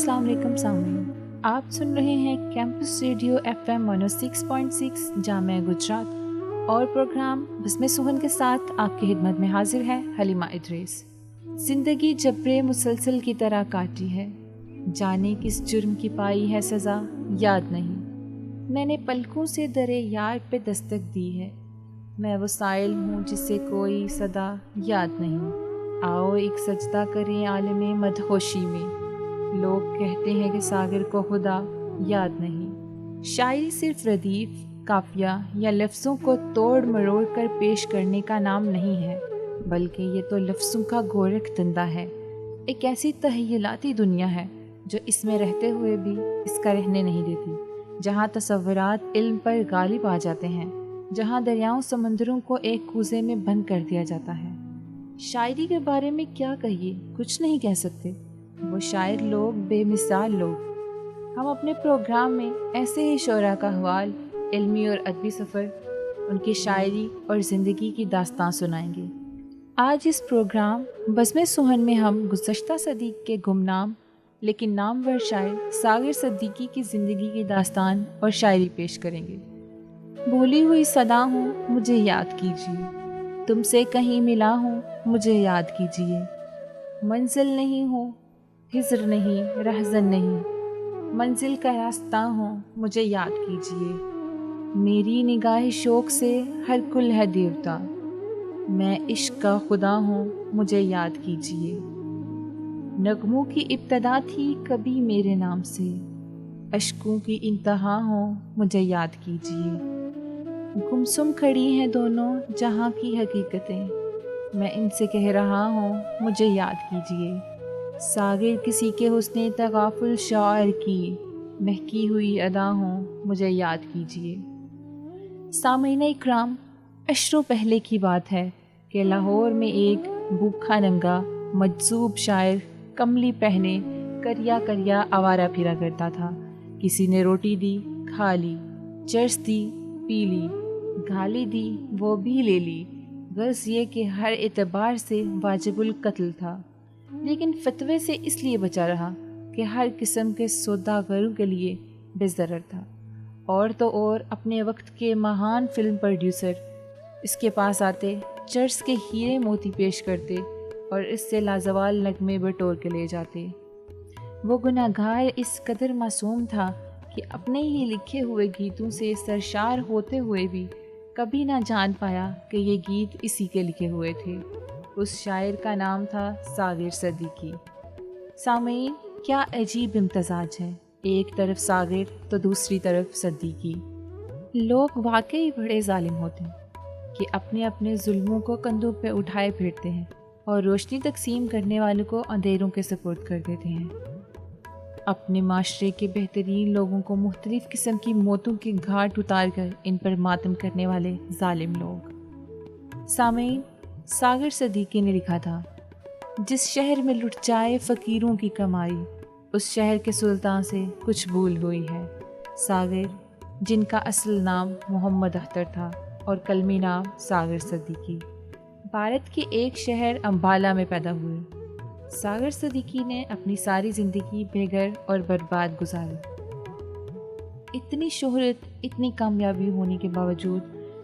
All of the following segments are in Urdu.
السلام علیکم سامعین، آپ سن رہے ہیں کیمپس ریڈیو FM 106.6 جامعہ گجرات اور پروگرام بسم سخن کے ساتھ آپ کی خدمت میں حاضر ہے حلیمہ ادریس۔ زندگی جبرے مسلسل کی طرح کاٹی ہے، جانے کس جرم کی پائی ہے سزا یاد نہیں۔ میں نے پلکوں سے درے یار پہ دستک دی ہے، میں وہ سائل ہوں جسے کوئی صدا یاد نہیں۔ آؤ ایک سجدہ کریں عالم مدہوشی میں، لوگ کہتے ہیں کہ ساغر کو خدا یاد نہیں۔ شاعری صرف ردیف، قافیہ یا لفظوں کو توڑ مروڑ کر پیش کرنے کا نام نہیں ہے، بلکہ یہ تو لفظوں کا گورکھ دندہ ہے، ایک ایسی تخیلاتی دنیا ہے جو اس میں رہتے ہوئے بھی اس کا رہنے نہیں دیتی، جہاں تصورات علم پر غالب آ جاتے ہیں، جہاں دریاؤں سمندروں کو ایک کوزے میں بند کر دیا جاتا ہے۔ شاعری کے بارے میں کیا کہیے، کچھ نہیں کہہ سکتے، وہ شاعر لوگ بے مثال لوگ۔ ہم اپنے پروگرام میں ایسے ہی شعراء کا حوال، علمی اور ادبی سفر، ان کی شاعری اور زندگی کی داستان سنائیں گے۔ آج اس پروگرام بزم سخن میں ہم گزشتہ صدی کے گمنام لیکن نامور شاعر ساغر صدیقی کی زندگی کی داستان اور شاعری پیش کریں گے۔ بھولی ہوئی صدا ہوں مجھے یاد کیجیے، تم سے کہیں ملا ہوں مجھے یاد کیجیے، منزل نہیں ہوں ہجر نہیں رہزن نہیں، منزل کا راستہ ہوں مجھے یاد کیجیے، میری نگاہ شوق سے ہر کل ہے دیوتا، میں عشق کا خدا ہوں مجھے یاد کیجیے، نغموں کی ابتدا تھی کبھی میرے نام سے، اشکوں کی انتہا ہوں مجھے یاد کیجیے، گمسم کھڑی ہیں دونوں جہاں کی حقیقتیں، میں ان سے کہہ رہا ہوں مجھے یاد کیجیے، ساغر کسی کے حسن تغافل شاعر کی مہکی ہوئی ادا ہوں مجھے یاد کیجیے۔ سامعین اکرام، عشروں پہلے کی بات ہے کہ لاہور میں ایک بھوکھا ننگا مجذوب شاعر کملی پہنے کریا کریا آوارہ پھرا کرتا تھا۔ کسی نے روٹی دی کھا لی، چرس دی پی لی، گالی دی وہ بھی لے لی، غرض یہ کہ ہر اعتبار سے واجب القتل تھا، لیکن فتوے سے اس لیے بچا رہا کہ ہر قسم کے سوداگروں کے لیے بے ضرر تھا۔ اور تو اور اپنے وقت کے مہان فلم پروڈیوسر اس کے پاس آتے، چرس کے ہیرے موتی پیش کرتے اور اس سے لازوال نغمے بٹور کے لے جاتے۔ وہ گناہگار اس قدر معصوم تھا کہ اپنے ہی لکھے ہوئے گیتوں سے سرشار ہوتے ہوئے بھی کبھی نہ جان پایا کہ یہ گیت اسی کے لکھے ہوئے تھے۔ اس شاعر کا نام تھا ساغر صدیقی۔ سامعین، کیا عجیب امتزاج ہے، ایک طرف ساغر تو دوسری طرف صدیقی۔ لوگ واقعی بڑے ظالم ہوتے ہیں کہ اپنے اپنے ظلموں کو کندھوں پہ اٹھائے پھرتے ہیں اور روشنی تقسیم کرنے والوں کو اندھیروں کے سپرد کر دیتے ہیں۔ اپنے معاشرے کے بہترین لوگوں کو مختلف قسم کی موتوں کے گھاٹ اتار کر ان پر ماتم کرنے والے ظالم لوگ۔ سامعین، ساغر صدیقی نے لکھا تھا، جس شہر میں لٹ جائے فقیروں کی کمائی، اس شہر کے سلطان سے کچھ بھول ہوئی ہے۔ ساغر، جن کا اصل نام محمد اختر تھا اور قلمی نام ساغر صدیقی، بھارت کے ایک شہر امبالہ میں پیدا ہوئے۔ ساغر صدیقی نے اپنی ساری زندگی بے گھر اور برباد گزاری۔ اتنی شہرت، اتنی کامیابی ہونے کے باوجود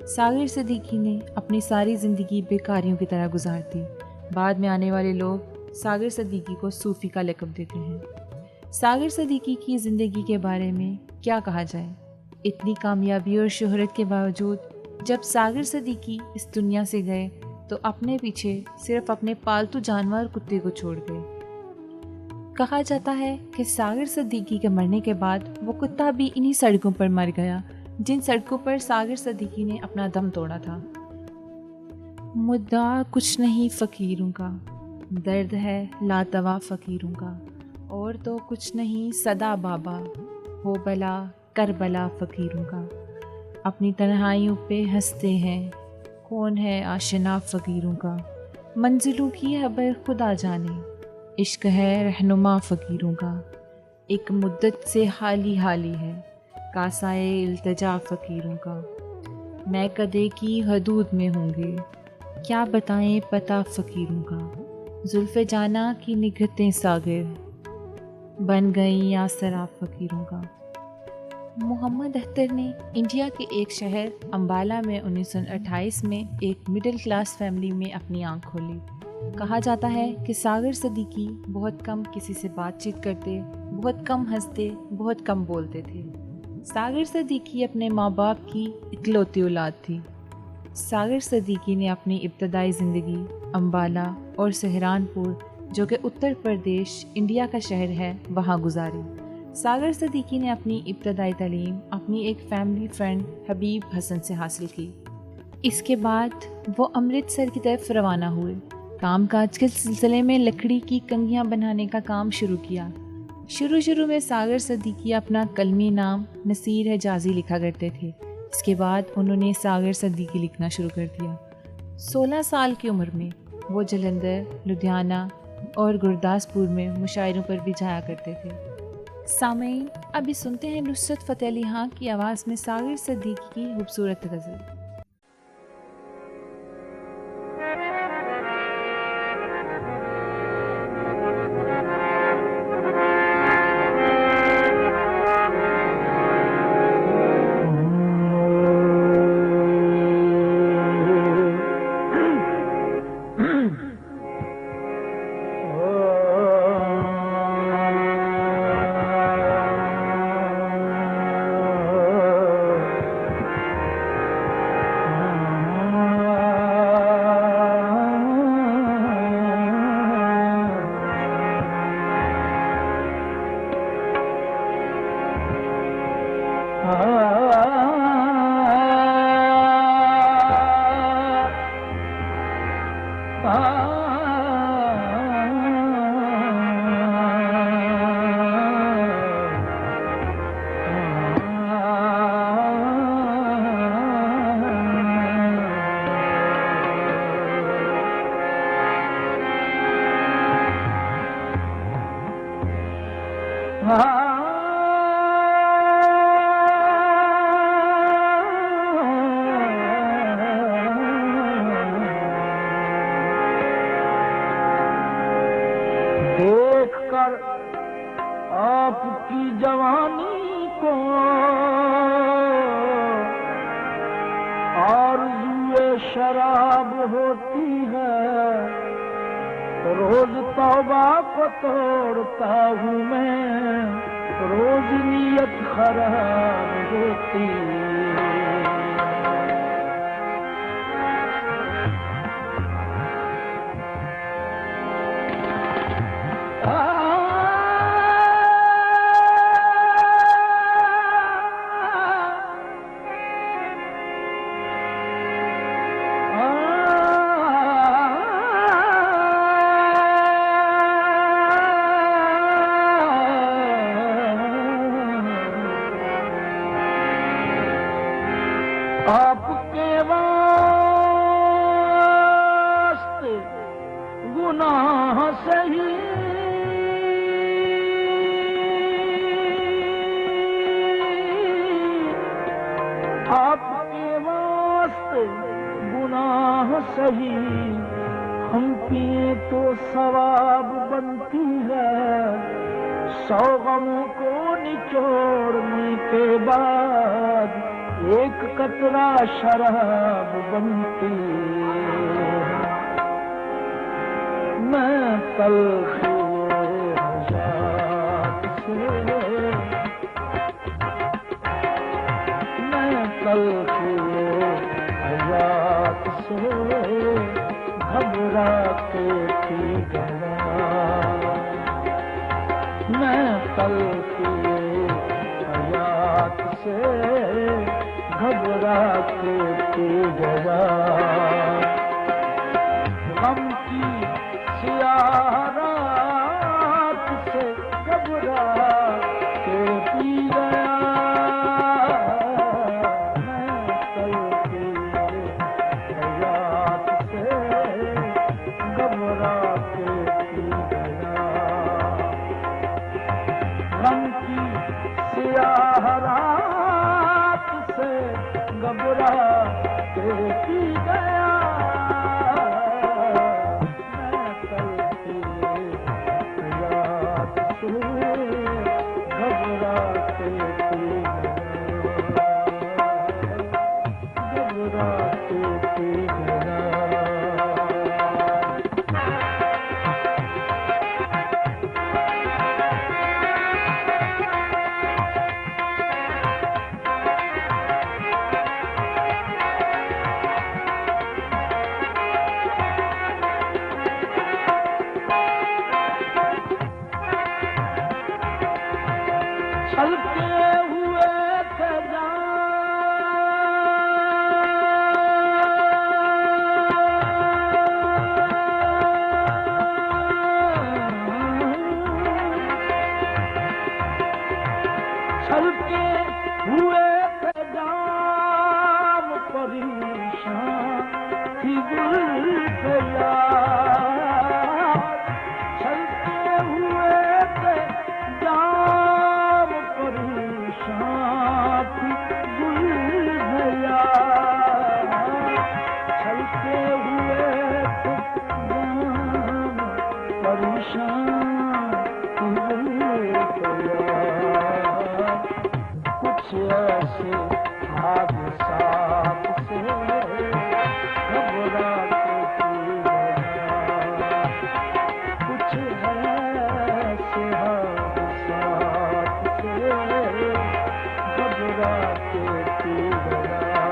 ساغر صدیقی نے اپنی ساری زندگی بیکاریوں کی طرح گزار دی۔ بعد میں آنے والے لوگ ساغر صدیقی کو صوفی کا لقب دیتے ہیں۔ ساغر صدیقی کی زندگی کے بارے میں کیا کہا جائے؟ اتنی کامیابی اور شہرت کے باوجود جب ساغر صدیقی اس دنیا سے گئے تو اپنے پیچھے صرف اپنے پالتو جانور کتے کو چھوڑ گئے۔ کہا جاتا ہے کہ ساغر صدیقی کے مرنے کے بعد وہ کتا بھی انہی سڑکوں پر مر گیا جن سڑکوں پر ساغر صدیقی نے اپنا دم توڑا تھا۔ مدعا کچھ نہیں فقیروں کا، درد ہے لاتوا فقیروں کا، اور تو کچھ نہیں صدا بابا، ہو بلا کربلا فقیروں کا، اپنی تنہائیوں پہ ہنستے ہیں، کون ہے آشنا فقیروں کا، منزلوں کی خبر خدا جانے، عشق ہے رہنما فقیروں کا، ایک مدت سے حالی حالی ہے کاسائے التجا فقیروں کا، میں کدے کی حدود میں ہوں گے، کیا بتائیں پتہ فقیروں کا، زلف جانا کی نگہتیں ساغر، بن گئی آسرا فقیروں کا۔ محمد اختر نے انڈیا کے ایک شہر امبالہ میں 1928 میں ایک مڈل کلاس فیملی میں اپنی آنکھ کھولی۔ کہا جاتا ہے کہ ساگر صدیقی بہت کم کسی سے بات چیت کرتے، بہت کم ہنستے، بہت کم بولتے تھے۔ ساگر صدیقی اپنے ماں باپ کی اکلوتی اولاد تھی۔ ساگر صدیقی نے اپنی ابتدائی زندگی امبالہ اور سہرانپور، جو کہ اتر پردیش انڈیا کا شہر ہے، وہاں گزاری۔ ساگر صدیقی نے اپنی ابتدائی تعلیم اپنی ایک فیملی فرینڈ حبیب حسن سے حاصل کی۔ اس کے بعد وہ امرتسر کی طرف روانہ ہوئے۔ کام کاج کے سلسلے میں لکڑی کی کنگھیاں بنانے کا کام شروع کیا۔ شروع میں ساگر صدیقی اپنا قلمی نام نصیر حجازی لکھا کرتے تھے۔ اس کے بعد انہوں نے ساگر صدیقی لکھنا شروع کر دیا۔ 16 سال کی عمر میں وہ جلندھر، لدھیانہ اور گرداسپور میں مشاعروں پر بھی جایا کرتے تھے۔ سامعین، ابھی سنتے ہیں نصرت فتح علی خان کی آواز میں ساگر صدیقی کی خوبصورت غزل۔ دیکھ کر آپ کی جوانی کو آرزوئے شراب ہوتی ہے، روز توبہ کو توڑتا ہوں میں، روز نیت خراب ہوتی ہے۔ آپ کے واسطے گناہ سہی، آپ کے واسطے گناہ سہی، ہم پیے تو ثواب بنتی ہے، 100 غموں کو نچوڑنے کے بعد ایک قطرہ شراب بنتی ہے۔ میں تلخ حیات سے، میں تلخ حیات سے گھبرا کے پی گیا، میں تلخ حیات سے گھبرا کے پی گیا، غم کی سیاہ رات سے گھبرا کے پی گیا، میں تلخ حیات سے گھبرا کے پی گیا، غم کی سیاہ رات سے گھبرا کے پی گیا، میں تلخ حیات سے چھلکے ہوئے تھے چھلکے ہوئے تھے جام پریشان تھی گل گیا چھلکے ہوئے تھے جام پریشان تھی گل گیا چھلکے ہوئے تھے جام پریشان تھی گل گیا کچھ ایسے حادثات سے گھبرا کے پی گیا کچھ ایسے حادثات سے گھبرا کے پی گیا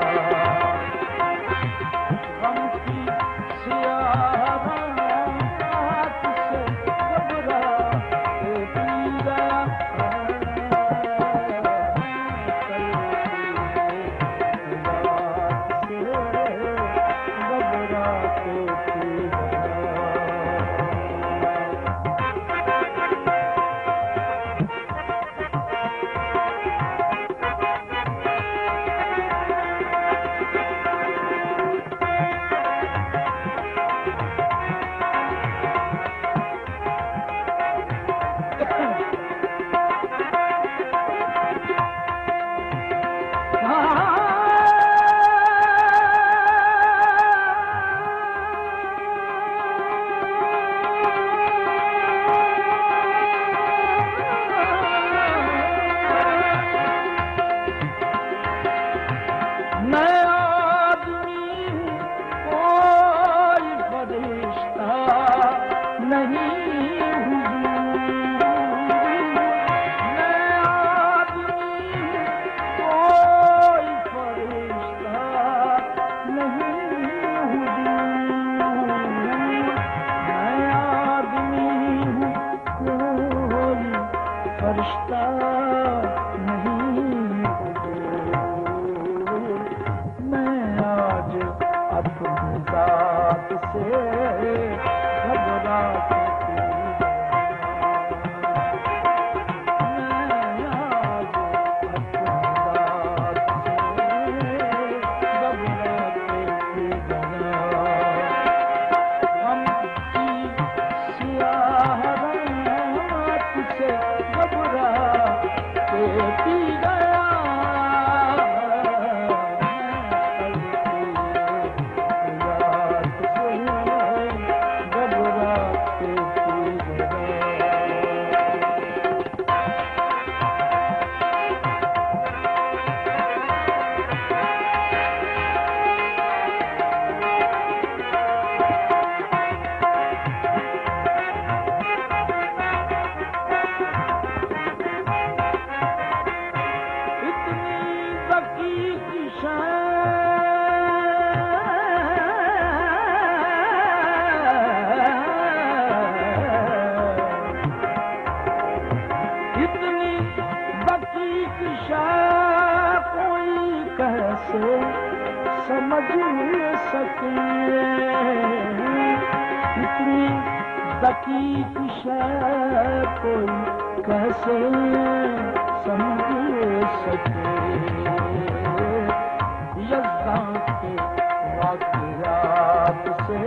غم کی سیاہ رات سے گھبرا کے پی گیا دقیق شے کوئی کیسے سمجھ سکے یزدان کے واقعات سے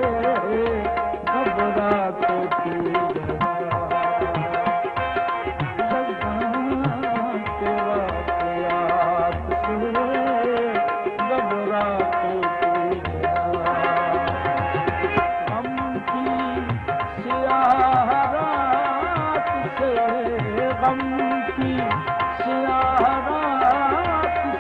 گھبرا کے پی گیا یزدان کے واقعات سے گھبرا کے پی گیا غم کی سیاہ رات سے غم کی سیاہ رات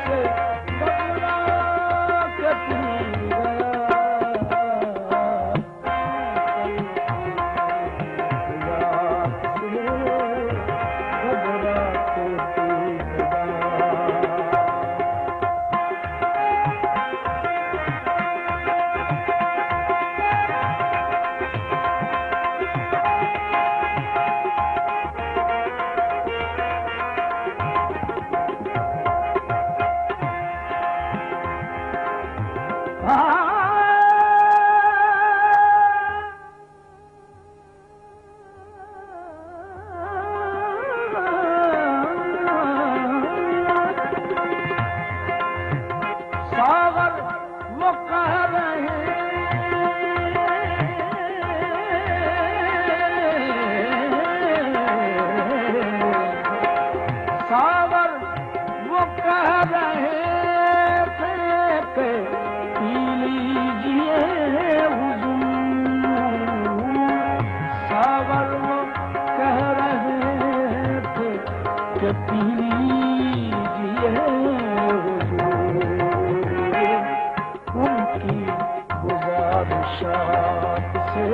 خواہشات سے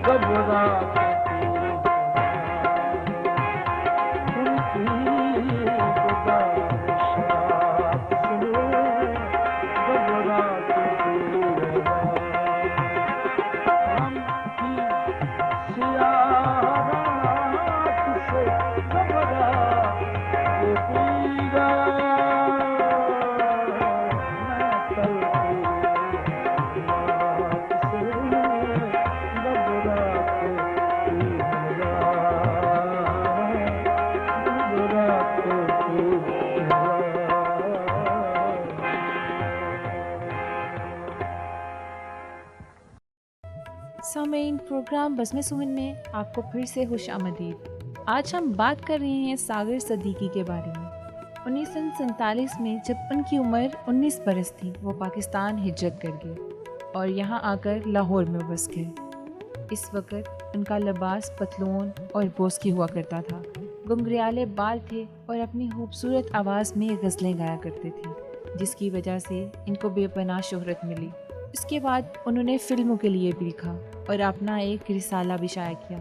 گھبراتی ان کی گزارشات سے گھبراتی ہم کی سیاہ رات سے گھبراتی سامعین، پروگرام بزم سہن میں آپ کو پھر سے خوش آمدید۔ آج ہم بات کر رہے ہیں ساغر صدیقی کے بارے میں۔ 1947 میں جب ان کی عمر 19 برس تھی، وہ پاکستان ہجرت کر گئے اور یہاں آ کر لاہور میں بس گئے۔ اس وقت ان کا لباس پتلون اور بوسکی ہوا کرتا تھا، گنگریالے بال تھے اور اپنی خوبصورت آواز میں غزلیں گایا کرتے تھے، جس کی وجہ سے ان کو بے پناہ شہرت ملی۔ اس کے بعد انہوں نے فلموں کے لیے بھی لکھا اور اپنا ایک رسالہ بھی شائع کیا،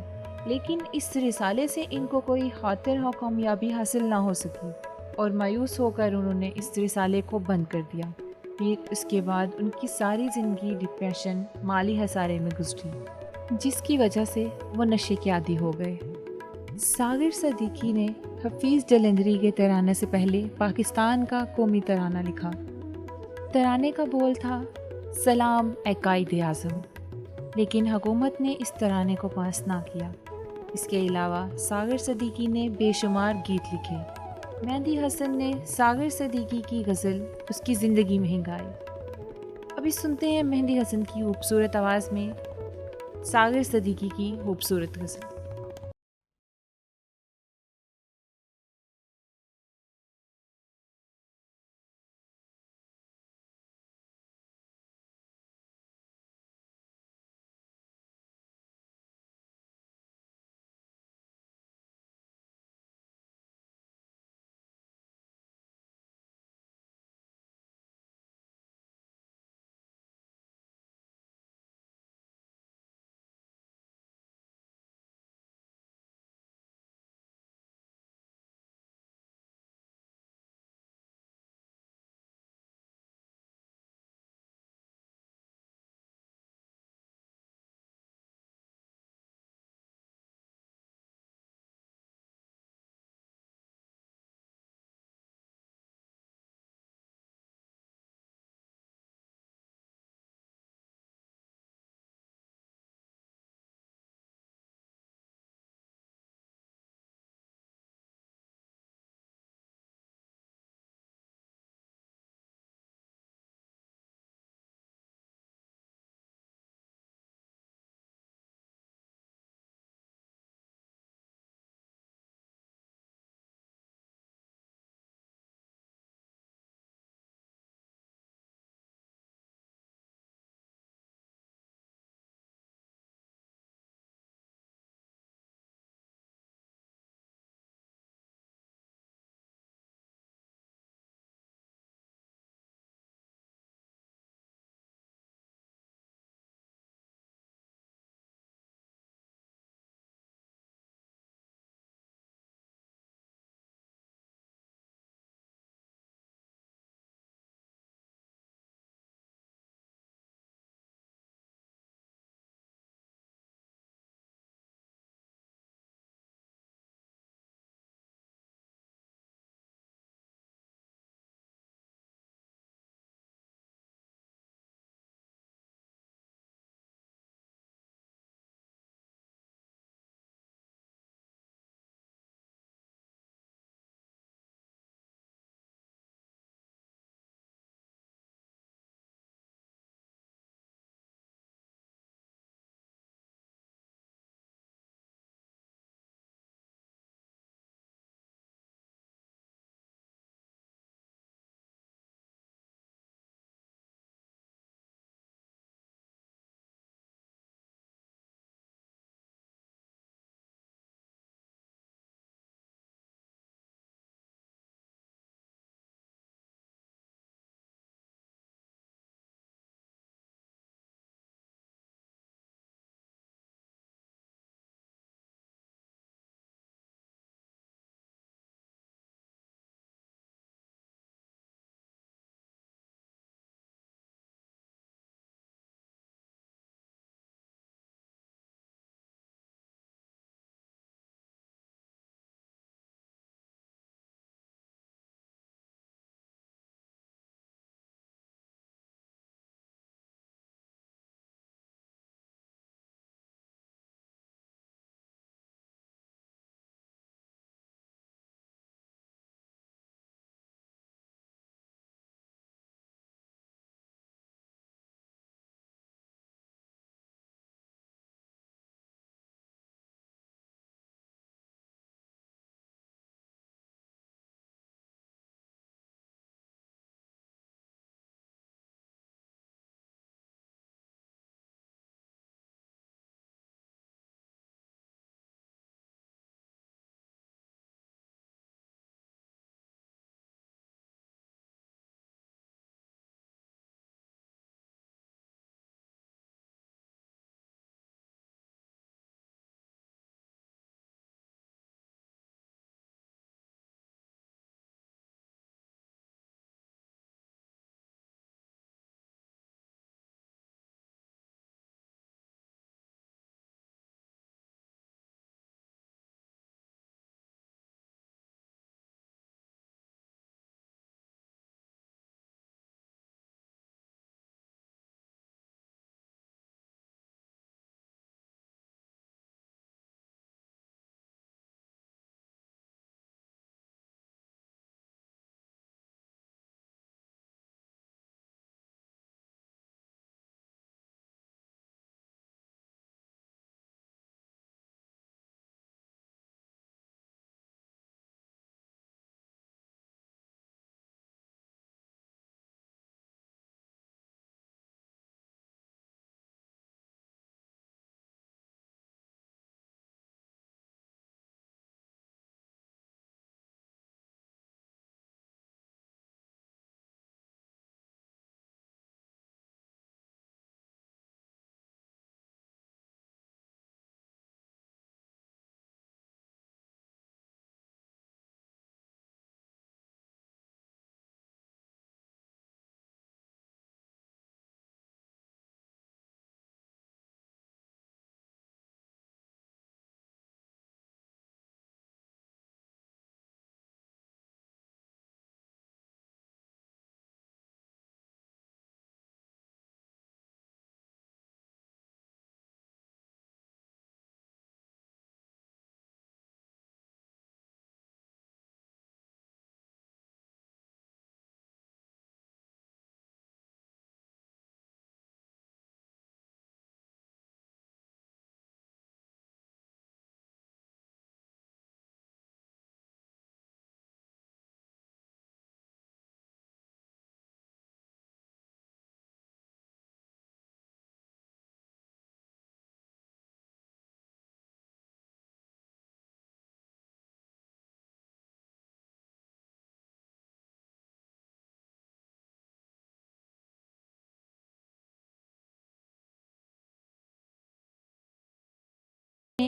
لیکن اس رسالے سے ان کو کوئی خاطر و کامیابی حاصل نہ ہو سکی اور مایوس ہو کر انہوں نے اس رسالے کو بند کر دیا۔ پھر اس کے بعد ان کی ساری زندگی ڈپریشن، مالی خسارے میں گزری، جس کی وجہ سے وہ نشے کے عادی ہو گئے۔ ساغر صدیقی نے حفیظ جلندری کے ترانے سے پہلے پاکستان کا قومی ترانہ لکھا۔ ترانے کا بول تھا، سلام اے قائد اعظم، لیکن حکومت نے اس ترانے کو پاس نہ کیا۔ اس کے علاوہ ساغر صدیقی نے بے شمار گیت لکھے۔ مہندی حسن نے ساغر صدیقی کی غزل اس کی زندگی میں ہی گائی۔ ابھی سنتے ہیں مہندی حسن کی خوبصورت آواز میں ساغر صدیقی کی خوبصورت غزل۔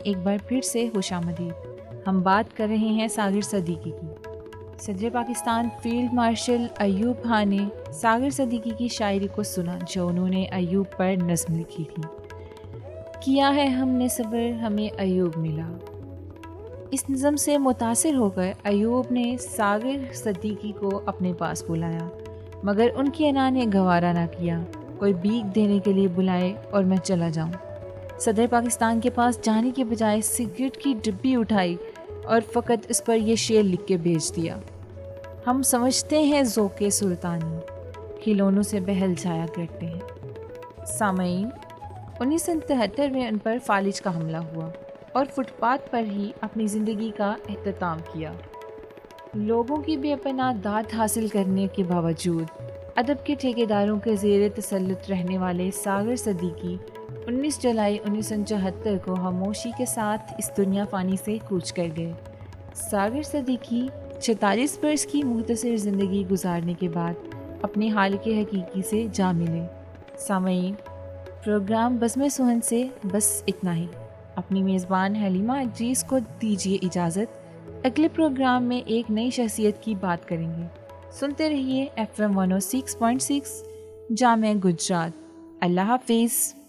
ایک بار پھر سے خوش آمدید۔ ہم بات کر رہے ہیں ساغر صدیقی کی۔ صدر پاکستان فیلڈ مارشل ایوب خان نے ساغر صدیقی کی شاعری کو سنا جو انہوں نے ایوب پر نظم لکھی تھی۔ کیا ہے ہم نے صبر ہمیں ایوب ملا۔ اس نظم سے متاثر ہو کر ایوب نے ساغر صدیقی کو اپنے پاس بلایا، مگر ان کی انا نے گوارا نہ کیا۔ کوئی بھیک دینے کے لیے بلائے اور میں چلا جاؤں۔ صدر پاکستان کے پاس جانے کے بجائے سگریٹ کی ڈبی اٹھائی اور فقط اس پر یہ شعر لکھ کے بھیج دیا: ہم سمجھتے ہیں ذوق سلطانی، کھلونوں سے بہل جایا کرتے ہیں۔ سامعین، 1973 میں ان پر فالج کا حملہ ہوا اور فٹ پاتھ پر ہی اپنی زندگی کا اختتام کیا۔ لوگوں کی بے پناہ داد حاصل کرنے کے باوجود ادب کے ٹھیکیداروں کے زیر تسلط رہنے والے ساغر صدیقی 19 جولائی 1974 کو خاموشی کے ساتھ اس دنیا فانی سے کوچ کر گئے۔ ساغر صدیقی 46 برس کی مختصر زندگی گزارنے کے بعد اپنے حالق حقیقی سے جا ملے۔ سامعین، پروگرام بزم سہن سے بس اتنا ہی۔ اپنی میزبان حلیمہ ادریس کو دیجیے اجازت۔ اگلے پروگرام میں ایک نئی شخصیت کی بات کریں گے۔ سنتے رہیے FM 106.6 جامع گجرات۔ اللہ حافظ۔